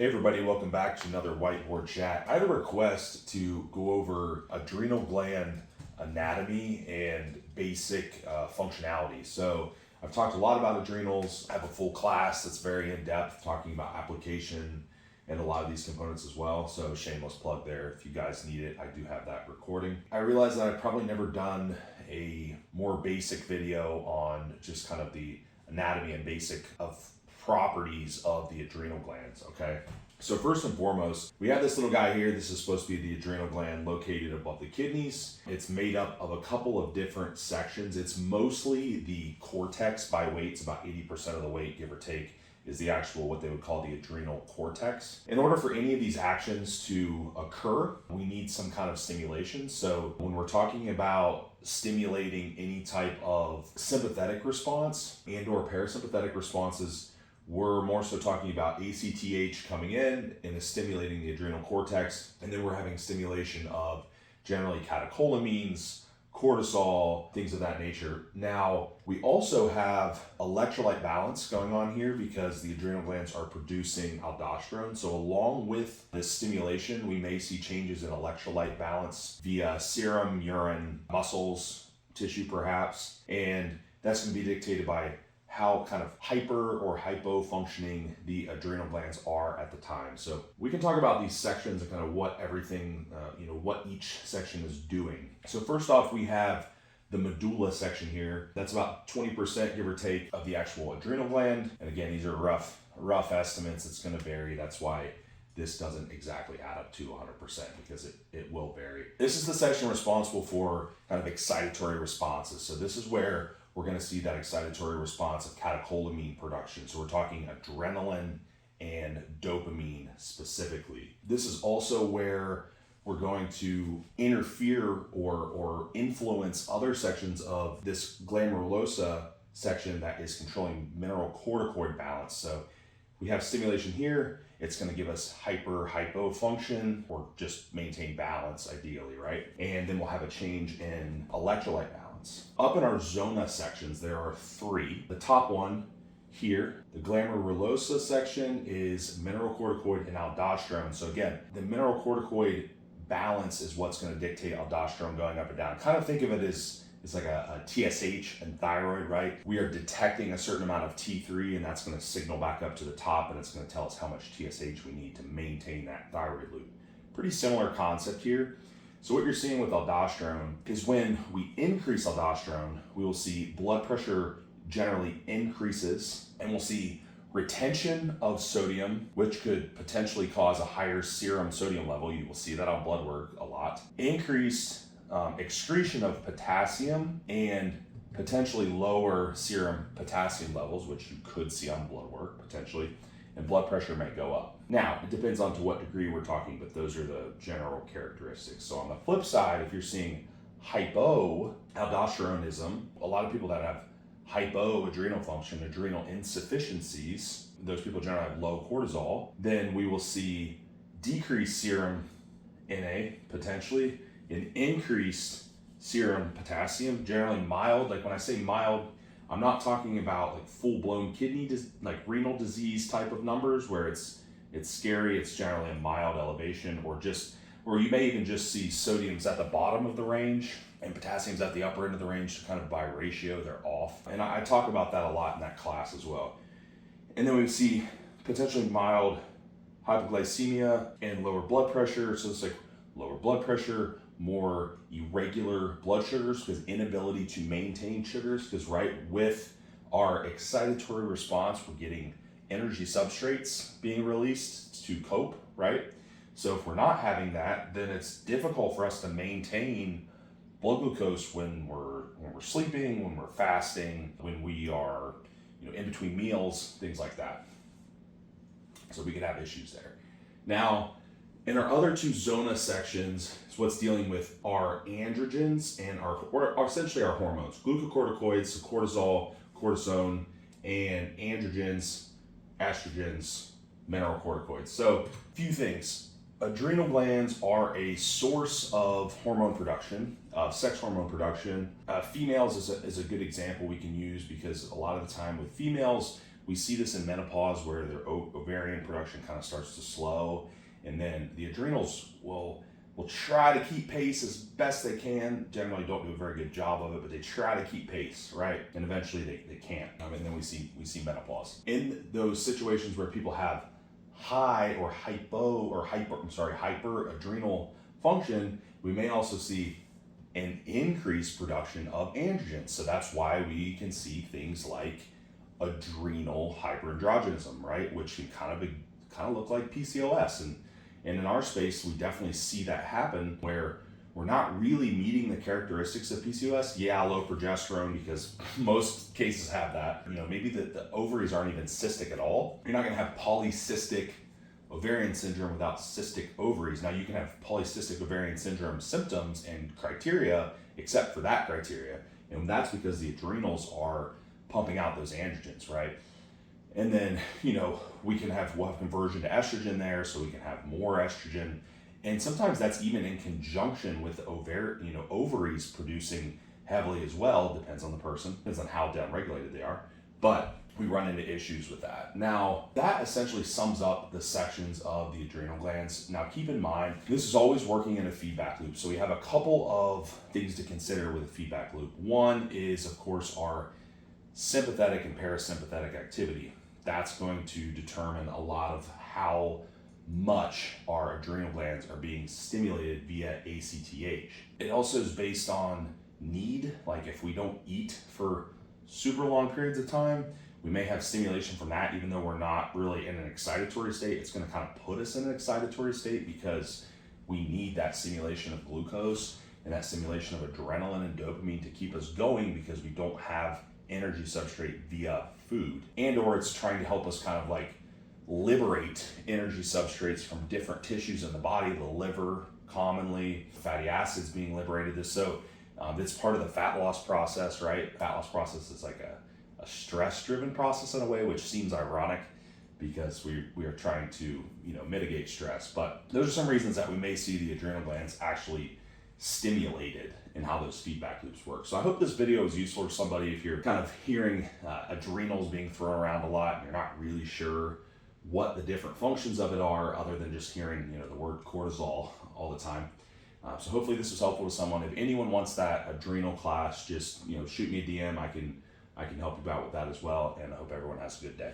Hey everybody, welcome back to another whiteboard chat. I had a request to go over adrenal gland anatomy and basic functionality. So I've talked a lot about adrenals. I have a full class that's very in-depth talking about application and a lot of these components as well. So shameless plug there. If you guys need it, I do have that recording. I realized that I've probably never done a more basic video on just kind of the anatomy and basic of properties of the adrenal glands, okay? So first and foremost, we have this little guy here. This is supposed to be the adrenal gland located above the kidneys. It's made up of a couple of different sections. It's mostly the cortex by weight. It's about 80% of the weight, give or take, is the actual, what they would call the adrenal cortex. In order for any of these actions to occur, we need some kind of stimulation. So when we're talking about stimulating any type of sympathetic response and or parasympathetic responses, we're more so talking about ACTH coming in and is stimulating the adrenal cortex, and then we're having stimulation of generally catecholamines, cortisol, things of that nature. Now, we also have electrolyte balance going on here because the adrenal glands are producing aldosterone. So along with this stimulation, we may see changes in electrolyte balance via serum, urine, muscles, tissue perhaps, and that's going to be dictated by how kind of hyper or hypo functioning the adrenal glands are at the time. So we can talk about these sections and kind of what everything, what each section is doing. So first off, we have the medulla section here. That's about 20%, give or take, of the actual adrenal gland. And again, these are rough estimates. It's going to vary. That's why this doesn't exactly add up to 100% because it will vary. This is the section responsible for kind of excitatory responses. So this is where we're going to see that excitatory response of catecholamine production. So we're talking adrenaline and dopamine specifically. This is also where we're going to interfere or influence other sections of this Gland Rollosa section that is controlling mineralocorticoid balance. So we have stimulation here. It's going to give us hypo function or just maintain balance ideally, right? And then we'll have a change in electrolyte balance. Up in our zona sections, there are three. The top one here, the Gland Rollosa section, is mineralocorticoid and aldosterone. So again, the mineralocorticoid balance is what's going to dictate aldosterone going up and down. Kind of think of it as it's like a TSH and thyroid, right? We are detecting a certain amount of T3 and that's going to signal back up to the top and it's going to tell us how much TSH we need to maintain that thyroid loop. Pretty similar concept here. So what you're seeing with aldosterone is when we increase aldosterone, we will see blood pressure generally increases and we'll see retention of sodium, which could potentially cause a higher serum sodium level. You will see that on blood work a lot. Increased excretion of potassium and potentially lower serum potassium levels, which you could see on blood work potentially, and blood pressure may go up. Now, it depends on to what degree we're talking, but those are the general characteristics. So on the flip side, if you're seeing hypoaldosteronism, a lot of people that have hypoadrenal function, adrenal insufficiencies, those people generally have low cortisol, then we will see decreased serum Na potentially, an increased serum potassium, generally mild. Like when I say mild, I'm not talking about like full-blown like renal disease type of numbers where it's scary. It's generally a mild elevation, or you may even just see sodium's at the bottom of the range and potassium's at the upper end of the range, kind of by ratio, they're off. And I talk about that a lot in that class as well. And then we see potentially mild hypoglycemia and lower blood pressure. So it's like lower blood pressure, more irregular blood sugars because inability to maintain sugars, because right with our excitatory response, we're getting energy substrates being released to cope, right? So if we're not having that, then it's difficult for us to maintain blood glucose when we're sleeping, when we're fasting, when we are in between meals, things like that. So we could have issues there. Now, in our other two zona sections is what's dealing with our androgens and or essentially our hormones, glucocorticoids, so cortisol, cortisone, and androgens, estrogens, mineralocorticoids. So a few things. Adrenal glands are a source of hormone production, sex hormone production. Females is a good example we can use because a lot of the time with females, We see this in menopause where their ovarian production kind of starts to slow, and then the adrenals will try to keep pace as best they can. Generally don't do a very good job of it, but they try to keep pace, right? And eventually they can't. And then we see menopause. In those situations where people have high or hyper adrenal function, we may also see an increased production of androgens. So that's why we can see things like adrenal hyperandrogenism, right? Which can kind of look like PCOS. And in our space, we definitely see that happen where we're not really meeting the characteristics of PCOS. Yeah, low progesterone, because most cases have that. Maybe the ovaries aren't even cystic at all. You're not gonna have polycystic ovarian syndrome without cystic ovaries. Now you can have polycystic ovarian syndrome symptoms and criteria, except for that criteria. And that's because the adrenals are pumping out those androgens, right? And then, we'll have conversion to estrogen there, so we can have more estrogen. And sometimes that's even in conjunction with ovaries producing heavily as well. Depends on the person, depends on how downregulated they are. But we run into issues with that. Now, that essentially sums up the sections of the adrenal glands. Now, keep in mind, this is always working in a feedback loop. So we have a couple of things to consider with a feedback loop. One is, of course, our sympathetic and parasympathetic activity. That's going to determine a lot of how much our adrenal glands are being stimulated via ACTH. It also is based on need. Like if we don't eat for super long periods of time, we may have stimulation from that. Even though we're not really in an excitatory state, it's going to kind of put us in an excitatory state because we need that stimulation of glucose and that stimulation of adrenaline and dopamine to keep us going, because we don't have energy substrate via food. And or it's trying to help us kind of like liberate energy substrates from different tissues in the body, the liver commonly, fatty acids being liberated. It's part of the fat loss process, right? Fat loss process is like a stress-driven process in a way, which seems ironic because we are trying to mitigate stress. But those are some reasons that we may see the adrenal glands actually stimulated and how those feedback loops work. So I hope this video is useful for somebody if you're kind of hearing adrenals being thrown around a lot and you're not really sure what the different functions of it are, other than just hearing the word cortisol all the time. So hopefully this was helpful to someone. If anyone wants that adrenal class, just shoot me a DM. I can help you out with that as well, and I hope everyone has a good day.